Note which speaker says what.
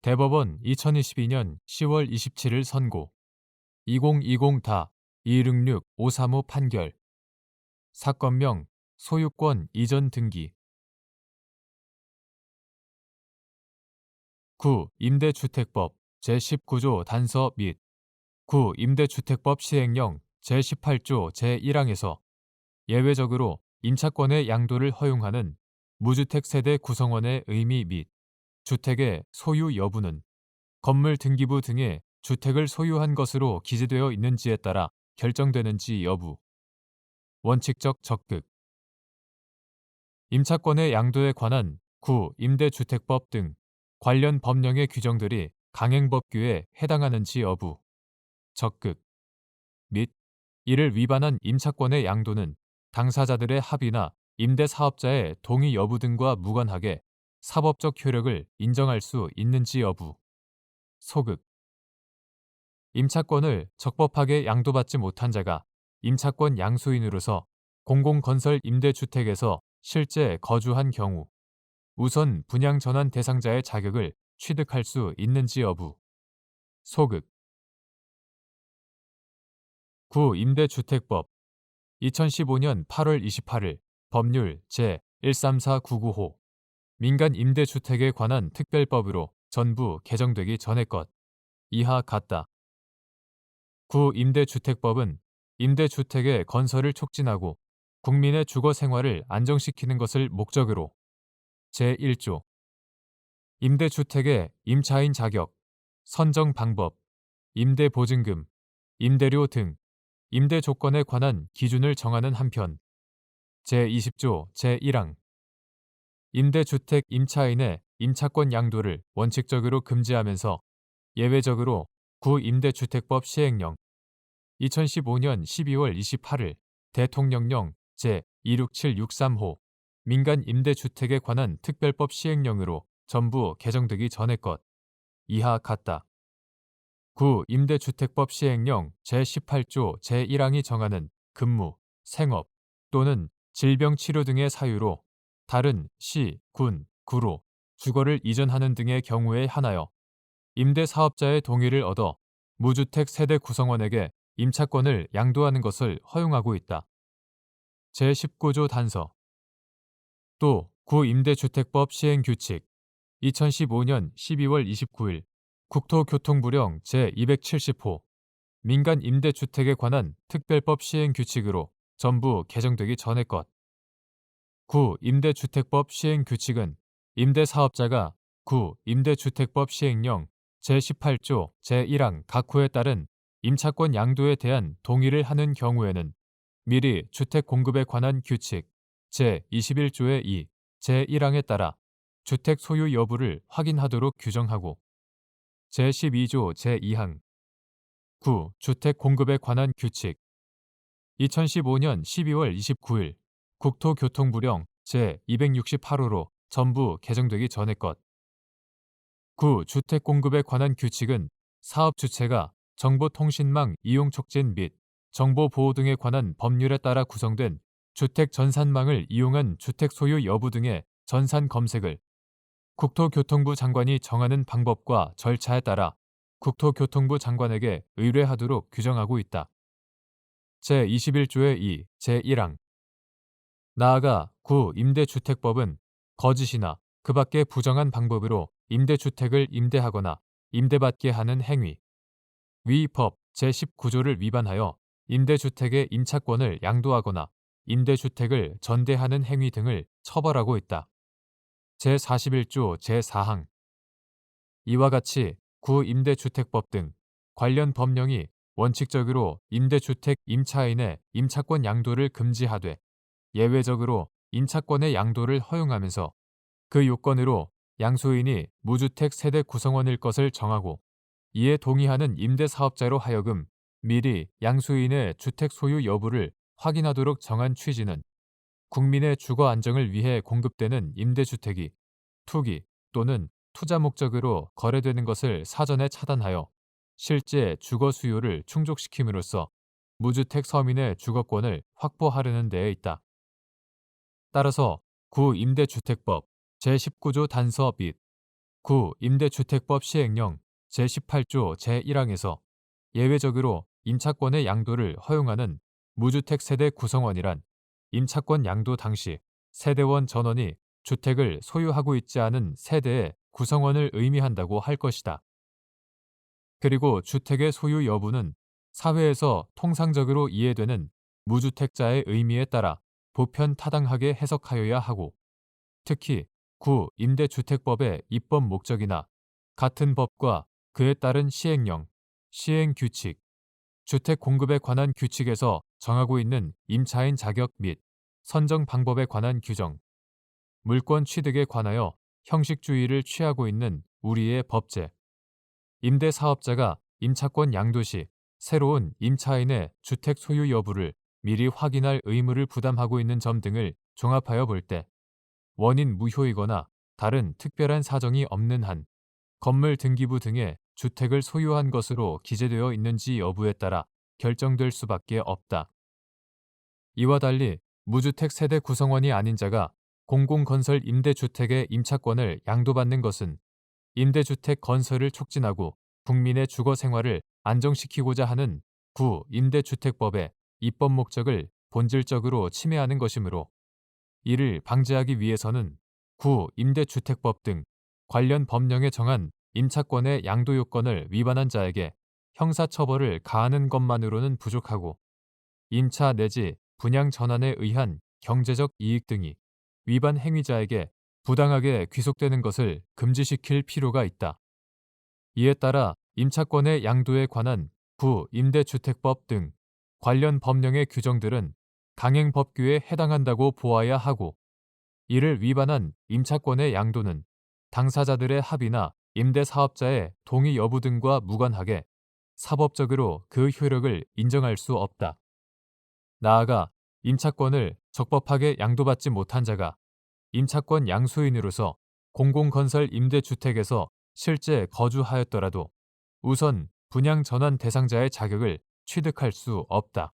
Speaker 1: 대법원 2022년 10월 27일 선고 2020-266-535 판결 사건명 소유권 이전 등기 9. 임대주택법 제19조 단서 및 9. 임대주택법 시행령 제18조 제1항에서 예외적으로 임차권의 양도를 허용하는 무주택 세대 구성원의 의미 및 주택의 소유 여부는 건물 등기부 등에 주택을 소유한 것으로 기재되어 있는지에 따라 결정되는지 여부. 원칙적 적극. 임차권의 양도에 관한 구 임대주택법 등 관련 법령의 규정들이 강행법규에 해당하는지 여부. 적극. 및 이를 위반한 임차권의 양도는 당사자들의 합의나 임대사업자의 동의 여부 등과 무관하게 사법적 효력을 인정할 수 있는지 여부. 소극. 임차권을 적법하게 양도받지 못한 자가 임차권 양수인으로서 공공건설 임대주택에서 실제 거주한 경우 우선 분양 전환 대상자의 자격을 취득할 수 있는지 여부. 소극. 9. 임대주택법 2015년 8월 28일 법률 제134995 민간 임대주택에 관한 특별법으로 전부 개정되기 전의 것 이하 같다. 9. 임대주택법은 임대주택의 건설을 촉진하고 국민의 주거 생활을 안정시키는 것을 목적으로 제1조 임대주택의 임차인 자격, 선정 방법, 임대보증금, 임대료 등 임대 조건에 관한 기준을 정하는 한편 제20조 제1항 임대주택 임차인의 임차권 양도를 원칙적으로 금지하면서 예외적으로 구임대주택법 시행령 2015년 12월 28일 대통령령 제26763호 민간 임대주택에 관한 특별법 시행령으로 전부 개정되기 전의 것 이하 같다. 구임대주택법 시행령 제18조 제1항이 정하는 근무, 생업 또는 질병치료 등의 사유로 다른 시, 군, 구로 주거를 이전하는 등의 경우에 한하여 임대사업자의 동의를 얻어 무주택 세대 구성원에게 임차권을 양도하는 것을 허용하고 있다. 제19조 단서 또 구임대주택법 시행규칙 2015년 12월 29일 국토교통부령 제270호 민간 임대주택에 관한 특별법 시행규칙으로 전부 개정되기 전의 것. 구임대주택법 시행규칙은 임대사업자가 구임대주택법 시행령 제18조 제1항 각 호에 따른 임차권 양도에 대한 동의를 하는 경우에는 미리 주택 공급에 관한 규칙 제21조의 2, 제1항에 따라 주택 소유 여부를 확인하도록 규정하고 제12조 제2항 9. 주택 공급에 관한 규칙 2015년 12월 29일 국토교통부령 제268호로 전부 개정되기 전의 것. 9. 주택 공급에 관한 규칙은 사업 주체가 정보통신망 이용 촉진 및 정보 보호 등에 관한 법률에 따라 구성된 주택 전산망을 이용한 주택 소유 여부 등의 전산 검색을 국토교통부 장관이 정하는 방법과 절차에 따라 국토교통부 장관에게 의뢰하도록 규정하고 있다. 제21조의 2, 제1항 나아가 구임대주택법은 거짓이나 그 밖의 부정한 방법으로 임대주택을 임대하거나 임대받게 하는 행위, 위 법 제19조를 위반하여 임대주택의 임차권을 양도하거나 임대주택을 전대하는 행위 등을 처벌하고 있다. 제41조 제4항 이와 같이 구임대주택법 등 관련 법령이 원칙적으로 임대주택 임차인의 임차권 양도를 금지하되 예외적으로 임차권의 양도를 허용하면서 그 요건으로 양수인이 무주택 세대 구성원일 것을 정하고 이에 동의하는 임대사업자로 하여금 미리 양수인의 주택 소유 여부를 확인하도록 정한 취지는 국민의 주거 안정을 위해 공급되는 임대주택이 투기 또는 투자 목적으로 거래되는 것을 사전에 차단하여 실제 주거 수요를 충족시킴으로써 무주택 서민의 주거권을 확보하려는 데에 있다. 따라서 구임대주택법 제19조 단서 및 임대주택법 시행령 제18조 제1항에서 예외적으로 임차권의 양도를 허용하는 무주택 세대 구성원이란 임차권 양도 당시 세대원 전원이 주택을 소유하고 있지 않은 세대의 구성원을 의미한다고 할 것이다. 그리고 주택의 소유 여부는 사회에서 통상적으로 이해되는 무주택자의 의미에 따라 보편 타당하게 해석하여야 하고, 특히 임대주택법의 입법 목적이나 같은 법과 그에 따른 시행령, 시행규칙, 주택 공급에 관한 규칙에서 정하고 있는 임차인 자격 및 선정 방법에 관한 규정, 물권 취득에 관하여 형식주의를 취하고 있는 우리의 법제, 임대사업자가 임차권 양도 시 새로운 임차인의 주택 소유 여부를 미리 확인할 의무를 부담하고 있는 점 등을 종합하여 볼 때 원인 무효이거나 다른 특별한 사정이 없는 한 건물 등기부 등의 주택을 소유한 것으로 기재되어 있는지 여부에 따라 결정될 수밖에 없다. 이와 달리 무주택 세대 구성원이 아닌 자가 공공건설 임대주택의 임차권을 양도받는 것은 임대주택 건설을 촉진하고 국민의 주거 생활을 안정시키고자 하는 임대주택법의 입법 목적을 본질적으로 침해하는 것이므로 이를 방지하기 위해서는 임대주택법 등 관련 법령에 정한 임차권의 양도 요건을 위반한 자에게 형사처벌을 가하는 것만으로는 부족하고 임차 내지 분양 전환에 의한 경제적 이익 등이 위반 행위자에게 부당하게 귀속되는 것을 금지시킬 필요가 있다. 이에 따라 임차권의 양도에 관한 임대주택법 등 관련 법령의 규정들은 강행법규에 해당한다고 보아야 하고, 이를 위반한 임차권의 양도는 당사자들의 합의나 임대사업자의 동의 여부 등과 무관하게 사법적으로 그 효력을 인정할 수 없다. 나아가 임차권을 적법하게 양도받지 못한 자가 임차권 양수인으로서 공공건설 임대주택에서 실제 거주하였더라도 우선 분양 전환 대상자의 자격을 취득할 수 없다.